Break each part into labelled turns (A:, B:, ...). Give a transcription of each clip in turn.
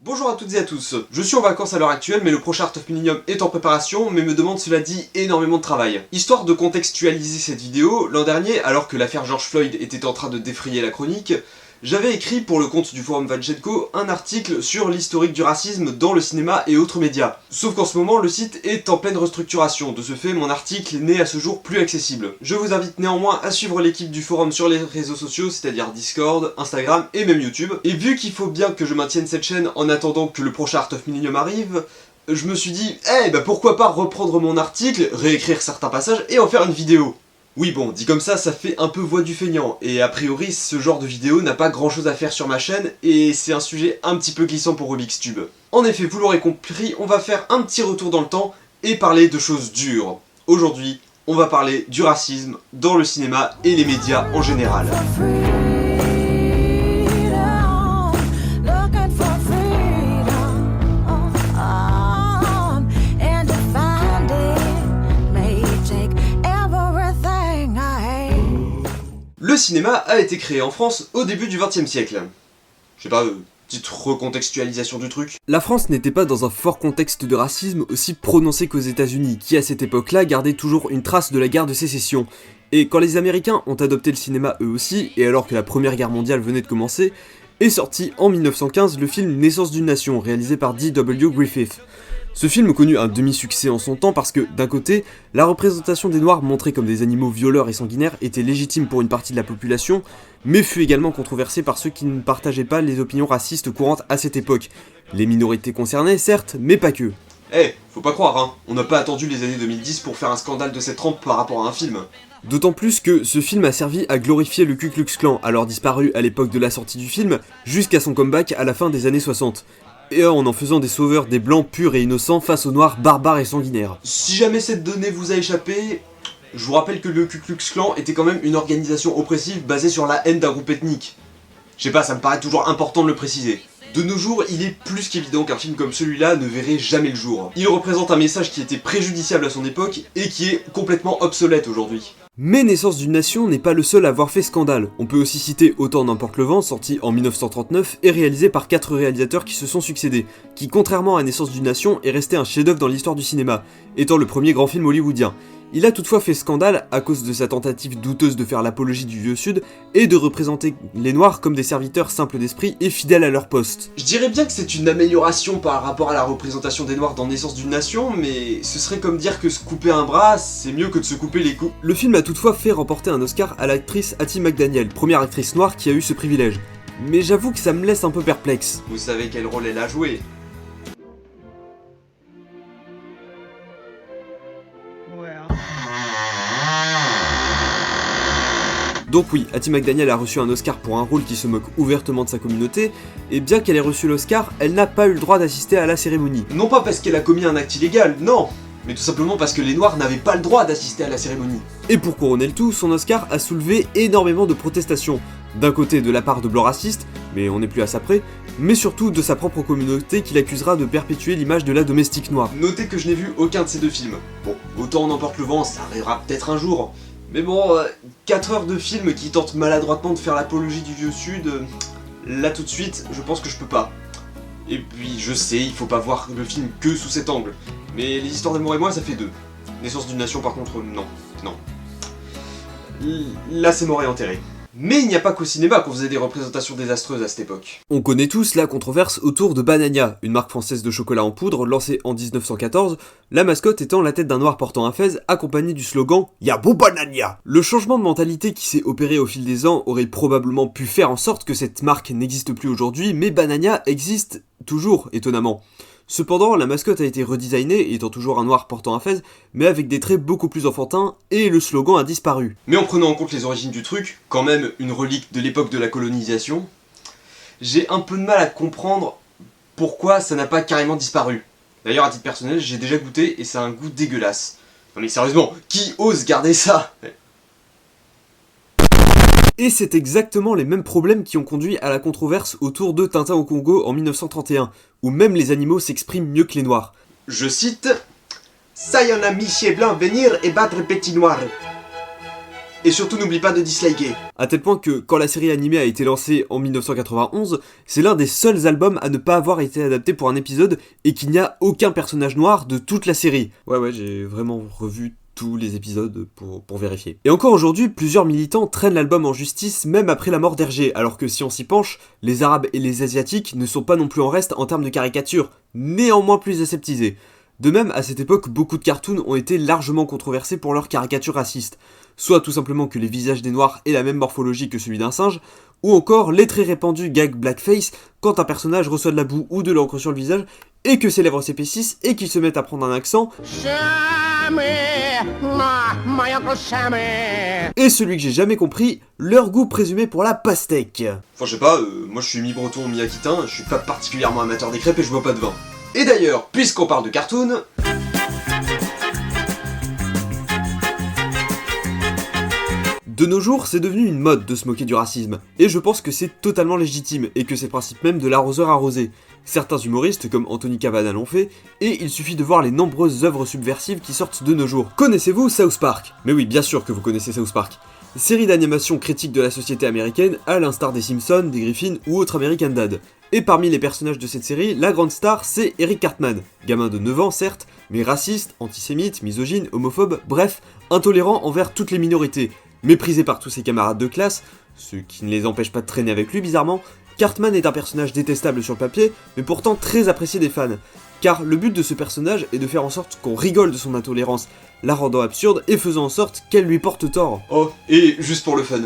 A: Bonjour à toutes et à tous, je suis en vacances à l'heure actuelle mais le prochain Art of Millennium est en préparation mais me demande cela dit énormément de travail. Histoire de contextualiser cette vidéo, l'an dernier, alors que l'affaire George Floyd était en train de défrayer la chronique, j'avais écrit pour le compte du forum Vachenko un article sur l'historique du racisme dans le cinéma et autres médias. Sauf qu'en ce moment le site est en pleine restructuration, de ce fait mon article n'est à ce jour plus accessible. Je vous invite néanmoins à suivre l'équipe du forum sur les réseaux sociaux, c'est-à-dire Discord, Instagram et même YouTube. Et vu qu'il faut bien que je maintienne cette chaîne en attendant que le prochain Art of Millennium arrive, je me suis dit, pourquoi pas reprendre mon article, réécrire certains passages et en faire une vidéo. Oui bon, dit comme ça fait un peu voix du feignant, et a priori ce genre de vidéo n'a pas grand chose à faire sur ma chaîne, et c'est un sujet un petit peu glissant pour Rubik's Cube. En effet, vous l'aurez compris, on va faire un petit retour dans le temps, et parler de choses dures. Aujourd'hui, on va parler du racisme dans le cinéma et les médias en général. Le cinéma a été créé en France au début du XXe siècle. Je sais pas, petite recontextualisation du truc.
B: La France n'était pas dans un fort contexte de racisme aussi prononcé qu'aux États-Unis, qui à cette époque-là gardaient toujours une trace de la guerre de sécession. Et quand les Américains ont adopté le cinéma eux aussi, et alors que la Première Guerre mondiale venait de commencer, est sorti en 1915 le film Naissance d'une nation, réalisé par D.W. Griffith. Ce film connut un demi-succès en son temps parce que, d'un côté, la représentation des Noirs montrés comme des animaux violeurs et sanguinaires était légitime pour une partie de la population, mais fut également controversée par ceux qui ne partageaient pas les opinions racistes courantes à cette époque. Les minorités concernées, certes, mais pas que.
A: Faut pas croire hein, on n'a pas attendu les années 2010 pour faire un scandale de cette trempe par rapport à un film.
B: D'autant plus que ce film a servi à glorifier le Ku Klux Klan, alors disparu à l'époque de la sortie du film, jusqu'à son comeback à la fin des années 60. Et en faisant des sauveurs des blancs purs et innocents face aux noirs barbares et sanguinaires.
A: Si jamais cette donnée vous a échappé, je vous rappelle que le Ku Klux Klan était quand même une organisation oppressive basée sur la haine d'un groupe ethnique. Je sais pas, ça me paraît toujours important de le préciser. De nos jours, il est plus qu'évident qu'un film comme celui-là ne verrait jamais le jour. Il représente un message qui était préjudiciable à son époque et qui est complètement obsolète aujourd'hui.
B: Mais Naissance d'une nation n'est pas le seul à avoir fait scandale. On peut aussi citer Autant n'emporte le vent, sorti en 1939 et réalisé par 4 réalisateurs qui se sont succédés, qui contrairement à Naissance d'une nation est resté un chef-d'œuvre dans l'histoire du cinéma, étant le premier grand film hollywoodien. Il a toutefois fait scandale à cause de sa tentative douteuse de faire l'apologie du Vieux Sud et de représenter les Noirs comme des serviteurs simples d'esprit et fidèles à leur poste.
A: Je dirais bien que c'est une amélioration par rapport à la représentation des Noirs dans Naissance d'une nation, mais ce serait comme dire que se couper un bras, c'est mieux que de se couper les coups.
B: Le film a toutefois fait remporter un Oscar à l'actrice Hattie McDaniel, première actrice noire qui a eu ce privilège. Mais j'avoue que ça me laisse un peu perplexe.
A: Vous savez quel rôle elle a joué?
B: Donc oui, Hattie McDaniel a reçu un Oscar pour un rôle qui se moque ouvertement de sa communauté, et bien qu'elle ait reçu l'Oscar, elle n'a pas eu le droit d'assister à la cérémonie.
A: Non pas parce qu'elle a commis un acte illégal, non, mais tout simplement parce que les Noirs n'avaient pas le droit d'assister à la cérémonie.
B: Et pour couronner le tout, son Oscar a soulevé énormément de protestations. D'un côté de la part de blancs racistes, mais on n'est plus à ça près, mais surtout de sa propre communauté qui l'accusera de perpétuer l'image de la domestique noire.
A: Notez que je n'ai vu aucun de ces deux films. Bon, Autant on emporte le vent, ça arrivera peut-être un jour. Mais bon, 4 heures de film qui tentent maladroitement de faire l'apologie du Vieux Sud, là tout de suite, je pense que je peux pas. Et puis je sais, il faut pas voir le film que sous cet angle. Mais les histoires d'amour et moi, ça fait 2. Naissance d'une nation par contre, non. Là c'est mort et enterré. Mais il n'y a pas qu'au cinéma qu'on faisait des représentations désastreuses à cette époque.
B: On connaît tous la controverse autour de Banania, une marque française de chocolat en poudre lancée en 1914, la mascotte étant la tête d'un noir portant un fez accompagné du slogan « Y'a beau Banania ». Le changement de mentalité qui s'est opéré au fil des ans aurait probablement pu faire en sorte que cette marque n'existe plus aujourd'hui, mais Banania existe toujours, étonnamment. Cependant, la mascotte a été redesignée, étant toujours un noir portant un fez, mais avec des traits beaucoup plus enfantins, et le slogan a disparu.
A: Mais en prenant en compte les origines du truc, quand même une relique de l'époque de la colonisation, j'ai un peu de mal à comprendre pourquoi ça n'a pas carrément disparu. D'ailleurs, à titre personnel, j'ai déjà goûté et ça a un goût dégueulasse. Non mais sérieusement, qui ose garder ça ?
B: Et c'est exactement les mêmes problèmes qui ont conduit à la controverse autour de Tintin au Congo en 1931, où même les animaux s'expriment mieux que les noirs.
A: Je cite « Ça y en a Michier Blanc venir et battre Petit Noir ». Et surtout n'oublie pas de disliker.
B: À tel point que quand la série animée a été lancée en 1991, c'est l'un des seuls albums à ne pas avoir été adapté pour un épisode et qu'il n'y a aucun personnage noir de toute la série. Ouais, j'ai vraiment revu tous les épisodes pour vérifier. Et encore aujourd'hui, plusieurs militants traînent l'album en justice même après la mort d'Hergé, alors que si on s'y penche, les Arabes et les Asiatiques ne sont pas non plus en reste en termes de caricature, néanmoins plus aseptisés. De même, à cette époque, beaucoup de cartoons ont été largement controversés pour leurs caricatures racistes, soit tout simplement que les visages des noirs aient la même morphologie que celui d'un singe, ou encore les très répandus gags blackface quand un personnage reçoit de la boue ou de l'encre sur le visage et que ses lèvres s'épaississent et qu'il se met à prendre un accent. Et celui que j'ai jamais compris, leur goût présumé pour la pastèque.
A: Enfin je sais pas, moi je suis mi-breton, mi-aquitain, je suis pas particulièrement amateur des crêpes et je bois pas de vin. Et d'ailleurs, puisqu'on parle de cartoon...
B: De nos jours, c'est devenu une mode de se moquer du racisme, et je pense que c'est totalement légitime, et que c'est le principe même de l'arroseur arrosé. Certains humoristes, comme Anthony Cavana, l'ont fait, et il suffit de voir les nombreuses œuvres subversives qui sortent de nos jours. Connaissez-vous South Park? Mais oui, bien sûr que vous connaissez South Park. Série d'animation critique de la société américaine, à l'instar des Simpsons, des Griffins ou autres American Dad. Et parmi les personnages de cette série, la grande star, c'est Eric Cartman, gamin de 9 ans certes, mais raciste, antisémite, misogyne, homophobe, bref, intolérant envers toutes les minorités. Méprisé par tous ses camarades de classe, ce qui ne les empêche pas de traîner avec lui bizarrement, Cartman est un personnage détestable sur le papier, mais pourtant très apprécié des fans. Car le but de ce personnage est de faire en sorte qu'on rigole de son intolérance, la rendant absurde et faisant en sorte qu'elle lui porte tort.
A: Oh, et juste pour le fun.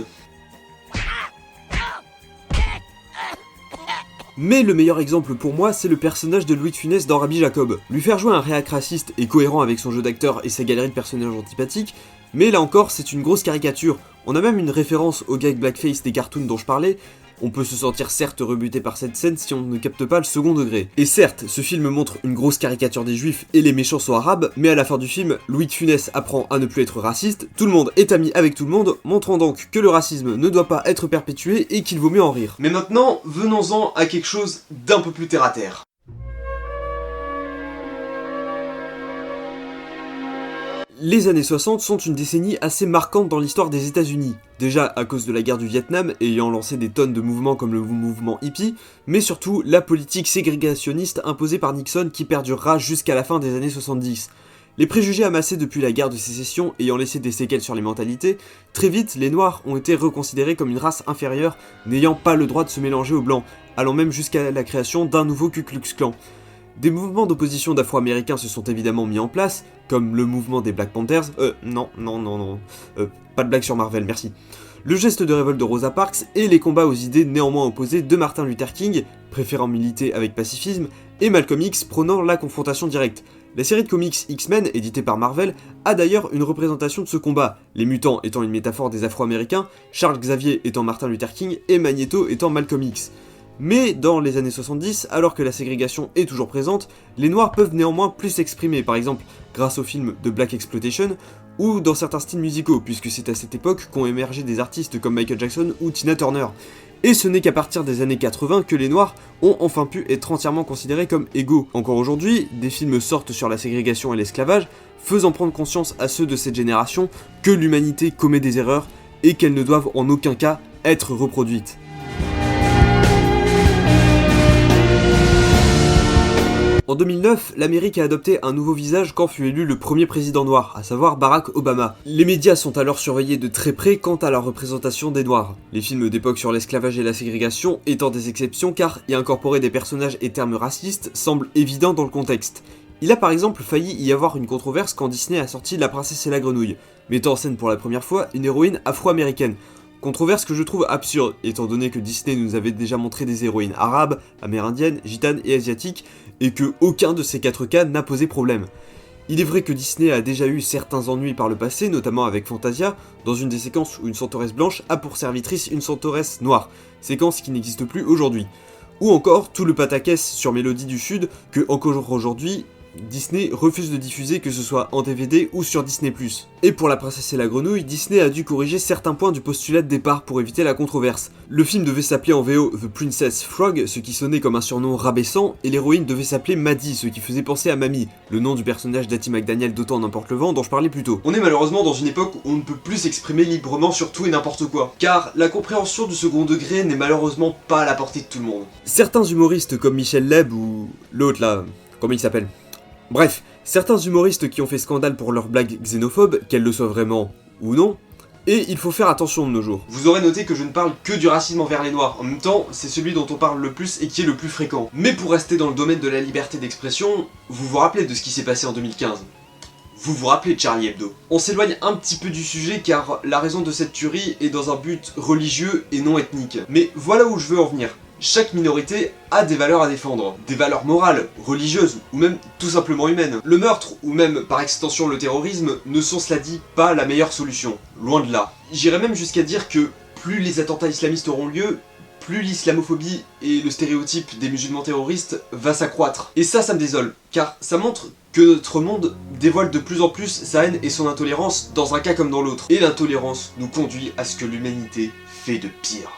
B: Mais le meilleur exemple pour moi, c'est le personnage de Louis de Funès dans Rabbi Jacob. Lui faire jouer un réac raciste et cohérent avec son jeu d'acteur et sa galerie de personnages antipathiques, mais là encore, c'est une grosse caricature. On a même une référence au gag blackface des cartoons dont je parlais. On peut se sentir certes rebuté par cette scène si on ne capte pas le second degré. Et certes, ce film montre une grosse caricature des juifs et les méchants sont arabes, mais à la fin du film, Louis de Funès apprend à ne plus être raciste, tout le monde est ami avec tout le monde, montrant donc que le racisme ne doit pas être perpétué et qu'il vaut mieux en rire.
A: Mais maintenant, venons-en à quelque chose d'un peu plus terre à terre.
B: Les années 60 sont une décennie assez marquante dans l'histoire des États-Unis. Déjà à cause de la guerre du Vietnam ayant lancé des tonnes de mouvements comme le mouvement hippie, mais surtout la politique ségrégationniste imposée par Nixon qui perdurera jusqu'à la fin des années 70. Les préjugés amassés depuis la guerre de sécession ayant laissé des séquelles sur les mentalités, très vite les Noirs ont été reconsidérés comme une race inférieure n'ayant pas le droit de se mélanger aux Blancs, allant même jusqu'à la création d'un nouveau Ku Klux Klan. Des mouvements d'opposition d'Afro-Américains se sont évidemment mis en place, comme le mouvement des Black Panthers, pas de blague sur Marvel, merci. Le geste de révolte de Rosa Parks et les combats aux idées néanmoins opposées de Martin Luther King, préférant militer avec pacifisme, et Malcolm X prônant la confrontation directe. La série de comics X-Men, éditée par Marvel, a d'ailleurs une représentation de ce combat, les mutants étant une métaphore des Afro-Américains, Charles Xavier étant Martin Luther King et Magneto étant Malcolm X. Mais dans les années 70, alors que la ségrégation est toujours présente, les Noirs peuvent néanmoins plus s'exprimer, par exemple grâce au film de Black Exploitation, ou dans certains styles musicaux, puisque c'est à cette époque qu'ont émergé des artistes comme Michael Jackson ou Tina Turner. Et ce n'est qu'à partir des années 80 que les Noirs ont enfin pu être entièrement considérés comme égaux. Encore aujourd'hui, des films sortent sur la ségrégation et l'esclavage, faisant prendre conscience à ceux de cette génération que l'humanité commet des erreurs et qu'elles ne doivent en aucun cas être reproduites. En 2009, l'Amérique a adopté un nouveau visage quand fut élu le premier président noir, à savoir Barack Obama. Les médias sont alors surveillés de très près quant à la représentation des Noirs. Les films d'époque sur l'esclavage et la ségrégation étant des exceptions car y incorporer des personnages et termes racistes semble évident dans le contexte. Il a par exemple failli y avoir une controverse quand Disney a sorti La Princesse et la Grenouille, mettant en scène pour la première fois une héroïne afro-américaine. Controverse que je trouve absurde, étant donné que Disney nous avait déjà montré des héroïnes arabes, amérindiennes, gitanes et asiatiques, et que aucun de ces 4 cas n'a posé problème. Il est vrai que Disney a déjà eu certains ennuis par le passé, notamment avec Fantasia, dans une des séquences où une centauresse blanche a pour servitrice une centauresse noire, séquence qui n'existe plus aujourd'hui. Ou encore tout le pataquès sur Mélodie du Sud, que encore aujourd'hui, Disney refuse de diffuser que ce soit en DVD ou sur Disney+. Et pour La Princesse et la Grenouille, Disney a dû corriger certains points du postulat de départ pour éviter la controverse. Le film devait s'appeler en VO The Princess Frog, ce qui sonnait comme un surnom rabaissant, et l'héroïne devait s'appeler Maddie, ce qui faisait penser à Mamie, le nom du personnage d'Hattie McDaniel d'Autant n'importe le vent dont je parlais plus tôt.
A: On est malheureusement dans une époque où on ne peut plus s'exprimer librement sur tout et n'importe quoi, car la compréhension du second degré n'est malheureusement pas à la portée de tout le monde.
B: Certains humoristes comme Michel Leb ou l'autre là, comment il s'appelle ? Bref, certains humoristes qui ont fait scandale pour leurs blagues xénophobes, qu'elles le soient vraiment ou non, et il faut faire attention de nos jours.
A: Vous aurez noté que je ne parle que du racisme envers les noirs, en même temps, c'est celui dont on parle le plus et qui est le plus fréquent. Mais pour rester dans le domaine de la liberté d'expression, vous vous rappelez de ce qui s'est passé en 2015 ? Vous vous rappelez de Charlie Hebdo. On s'éloigne un petit peu du sujet car la raison de cette tuerie est dans un but religieux et non ethnique. Mais voilà où je veux en venir. Chaque minorité a des valeurs à défendre, des valeurs morales, religieuses ou même tout simplement humaines. Le meurtre, ou même par extension le terrorisme, ne sont cela dit pas la meilleure solution, loin de là. J'irais même jusqu'à dire que plus les attentats islamistes auront lieu, plus l'islamophobie et le stéréotype des musulmans terroristes va s'accroître. Et ça me désole, car ça montre que notre monde dévoile de plus en plus sa haine et son intolérance dans un cas comme dans l'autre. Et l'intolérance nous conduit à ce que l'humanité fait de pire.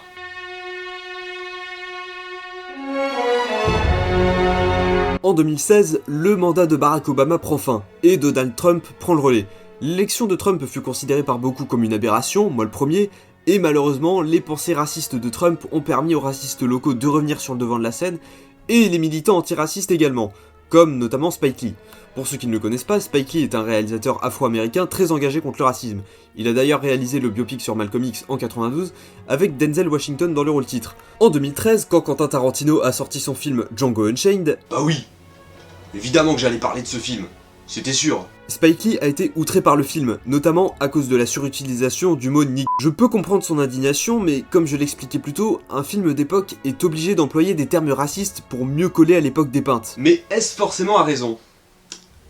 B: En 2016, le mandat de Barack Obama prend fin, et Donald Trump prend le relais. L'élection de Trump fut considérée par beaucoup comme une aberration, moi le premier, et malheureusement, les pensées racistes de Trump ont permis aux racistes locaux de revenir sur le devant de la scène, et les militants antiracistes également, comme notamment Spike Lee. Pour ceux qui ne le connaissent pas, Spike Lee est un réalisateur afro-américain très engagé contre le racisme. Il a d'ailleurs réalisé le biopic sur Malcolm X en 92, avec Denzel Washington dans le rôle titre. En 2013, quand Quentin Tarantino a sorti son film Django Unchained...
A: Bah oui, évidemment que j'allais parler de ce film, c'était sûr.
B: Spike Lee a été outré par le film, notamment à cause de la surutilisation du mot nigger. Je peux comprendre son indignation, mais comme je l'expliquais plus tôt, un film d'époque est obligé d'employer des termes racistes pour mieux coller à l'époque dépeinte.
A: Mais est-ce forcément à raison ?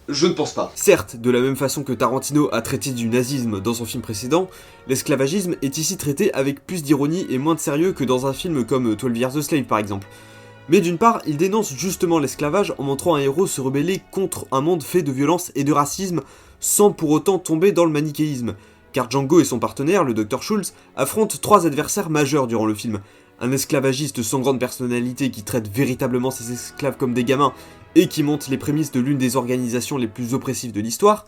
A: Je ne pense pas.
B: Certes, de la même façon que Tarantino a traité du nazisme dans son film précédent, l'esclavagisme est ici traité avec plus d'ironie et moins de sérieux que dans un film comme 12 Years a Slave par exemple. Mais d'une part, il dénonce justement l'esclavage en montrant un héros se rebeller contre un monde fait de violence et de racisme sans pour autant tomber dans le manichéisme, car Django et son partenaire, le Dr Schultz, affrontent 3 adversaires majeurs durant le film. Un esclavagiste sans grande personnalité qui traite véritablement ses esclaves comme des gamins et qui monte les prémices de l'une des organisations les plus oppressives de l'histoire,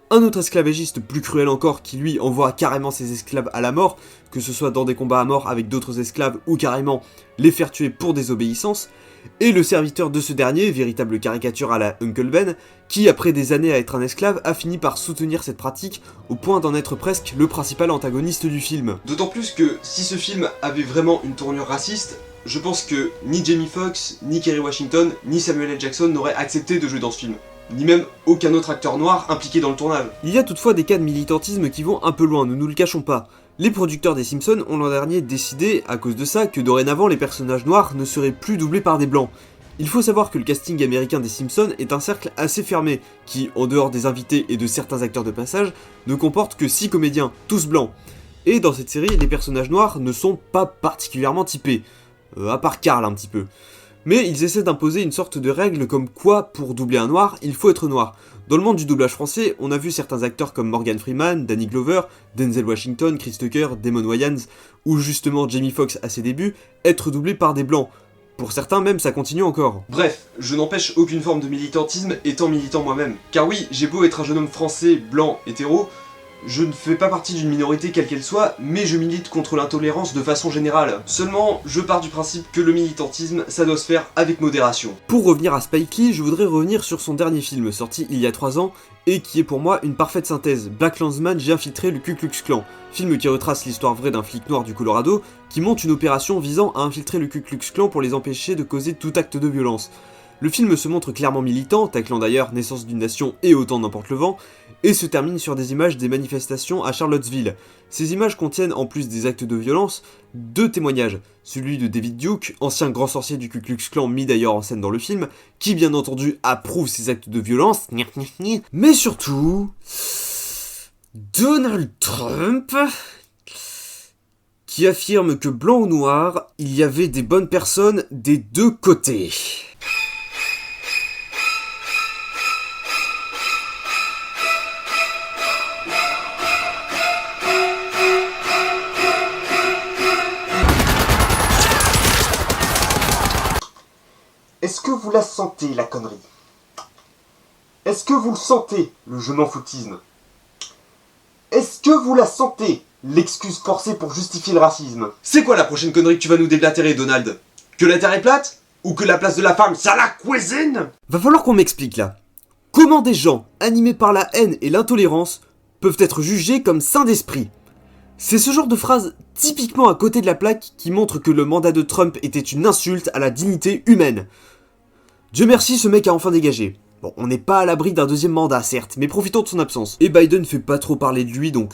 B: un autre esclavagiste plus cruel encore qui lui envoie carrément ses esclaves à la mort, que ce soit dans des combats à mort avec d'autres esclaves ou carrément les faire tuer pour désobéissance, et le serviteur de ce dernier, véritable caricature à la Uncle Ben, qui après des années à être un esclave a fini par soutenir cette pratique au point d'en être presque le principal antagoniste du film.
A: D'autant plus que si ce film avait vraiment une tournure raciste, je pense que ni Jamie Foxx, ni Kerry Washington, ni Samuel L. Jackson n'auraient accepté de jouer dans ce film. Ni même aucun autre acteur noir impliqué dans le tournage.
B: Il y a toutefois des cas de militantisme qui vont un peu loin, ne nous le cachons pas. Les producteurs des Simpsons ont l'an dernier décidé, à cause de ça, que dorénavant les personnages noirs ne seraient plus doublés par des blancs. Il faut savoir que le casting américain des Simpsons est un cercle assez fermé, qui, en dehors des invités et de certains acteurs de passage, ne comporte que 6 comédiens, tous blancs. Et dans cette série, les personnages noirs ne sont pas particulièrement typés. À part Carl un petit peu. Mais ils essaient d'imposer une sorte de règle comme quoi, pour doubler un noir, il faut être noir. Dans le monde du doublage français, on a vu certains acteurs comme Morgan Freeman, Danny Glover, Denzel Washington, Chris Tucker, Damon Wayans, ou justement Jamie Foxx à ses débuts, être doublés par des blancs. Pour certains même, ça continue encore.
A: Bref, je n'empêche aucune forme de militantisme étant militant moi-même. Car oui, j'ai beau être un jeune homme français, blanc, hétéro, je ne fais pas partie d'une minorité quelle qu'elle soit, mais je milite contre l'intolérance de façon générale. Seulement, je pars du principe que le militantisme, ça doit se faire avec modération.
B: Pour revenir à Spike Lee, je voudrais revenir sur son dernier film, sorti il y a 3 ans, et qui est pour moi une parfaite synthèse, Black Klansman, j'ai infiltré le Ku Klux Klan, film qui retrace l'histoire vraie d'un flic noir du Colorado, qui monte une opération visant à infiltrer le Ku Klux Klan pour les empêcher de causer tout acte de violence. Le film se montre clairement militant, taclant d'ailleurs Naissance d'une nation et Autant n'importe le vent, et se termine sur des images des manifestations à Charlottesville. Ces images contiennent, en plus des actes de violence, 2 témoignages. Celui de David Duke, ancien grand sorcier du Ku Klux Klan mis d'ailleurs en scène dans le film, qui bien entendu approuve ces actes de violence, mais surtout... Donald Trump, qui affirme que blanc ou noir, il y avait des bonnes personnes des 2 côtés.
A: vous la sentez, la connerie? Est-ce que vous le sentez, le je m'en foutisme? Est-ce que vous la sentez, l'excuse forcée pour justifier le racisme? C'est quoi la prochaine connerie que tu vas nous déblatérer, Donald? Que la Terre est plate? Ou que la place de la femme, c'est à la cuisine?
B: Va falloir qu'on m'explique là. Comment des gens animés par la haine et l'intolérance peuvent être jugés comme saints d'esprit? C'est ce genre de phrase typiquement à côté de la plaque qui montre que le mandat de Trump était une insulte à la dignité humaine. Dieu merci, ce mec a enfin dégagé. Bon, on n'est pas à l'abri d'un deuxième mandat, certes, mais profitons de son absence. Et Biden fait pas trop parler de lui, donc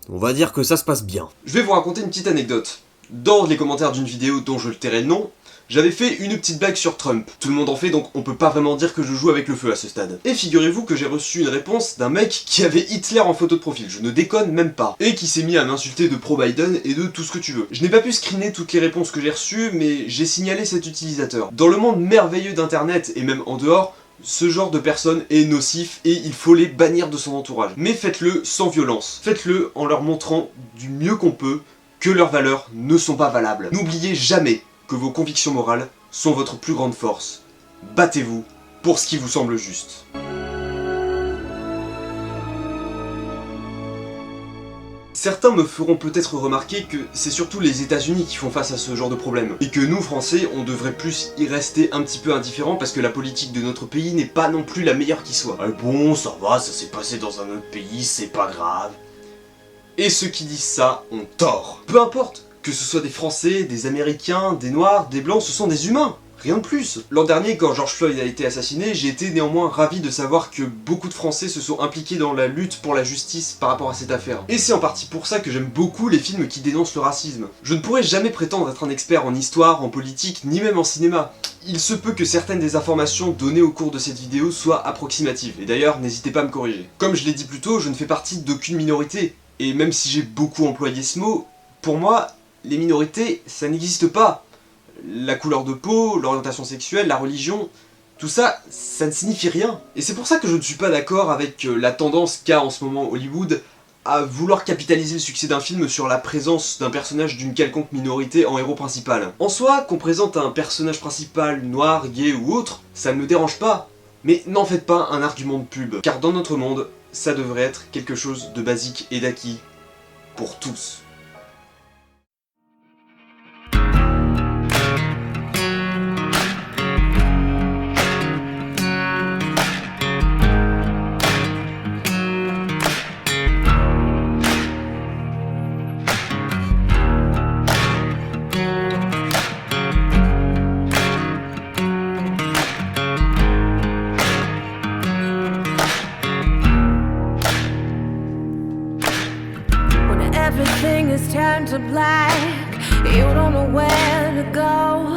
B: on va dire que ça se passe bien.
A: Je vais vous raconter une petite anecdote. Dans les commentaires d'une vidéo dont je le tairai le nom, j'avais fait une petite blague sur Trump. Tout le monde en fait, donc on peut pas vraiment dire que je joue avec le feu à ce stade. Et figurez-vous que j'ai reçu une réponse d'un mec qui avait Hitler en photo de profil, je ne déconne même pas. Et qui s'est mis à m'insulter de pro-Biden et de tout ce que tu veux. Je n'ai pas pu screener toutes les réponses que j'ai reçues, mais j'ai signalé cet utilisateur. Dans le monde merveilleux d'internet, et même en dehors, ce genre de personne est nocif et il faut les bannir de son entourage. Mais faites-le sans violence. Faites-le en leur montrant du mieux qu'on peut que leurs valeurs ne sont pas valables. N'oubliez jamais que vos convictions morales sont votre plus grande force. Battez-vous pour ce qui vous semble juste. Certains me feront peut-être remarquer que c'est surtout les États-Unis qui font face à ce genre de problème. Et que nous, Français, on devrait plus y rester un petit peu indifférents parce que la politique de notre pays n'est pas non plus la meilleure qui soit. Bon, ça va, ça s'est passé dans un autre pays, c'est pas grave. Et ceux qui disent ça ont tort. Peu importe, que ce soit des Français, des Américains, des Noirs, des Blancs, ce sont des humains. Rien de plus. L'an dernier, quand George Floyd a été assassiné, j'ai été néanmoins ravi de savoir que beaucoup de Français se sont impliqués dans la lutte pour la justice par rapport à cette affaire. Et c'est en partie pour ça que j'aime beaucoup les films qui dénoncent le racisme. Je ne pourrais jamais prétendre être un expert en histoire, en politique, ni même en cinéma. Il se peut que certaines des informations données au cours de cette vidéo soient approximatives, et d'ailleurs, n'hésitez pas à me corriger. Comme je l'ai dit plus tôt, je ne fais partie d'aucune minorité, et même si j'ai beaucoup employé ce mot, pour moi, les minorités, ça n'existe pas. La couleur de peau, l'orientation sexuelle, la religion, tout ça, ça ne signifie rien. Et c'est pour ça que je ne suis pas d'accord avec la tendance qu'a en ce moment Hollywood à vouloir capitaliser le succès d'un film sur la présence d'un personnage d'une quelconque minorité en héros principal. En soi, qu'on présente un personnage principal noir, gay ou autre, ça ne me dérange pas. Mais n'en faites pas un argument de pub, car dans notre monde, ça devrait être quelque chose de basique et d'acquis pour tous.
C: Everything is turned to black. You don't know where to go.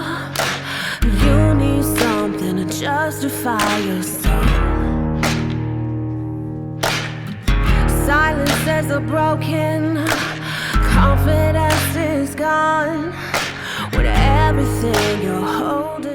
C: You need something to justify yourself. Silences are broken. Confidence is gone. With everything you're holding.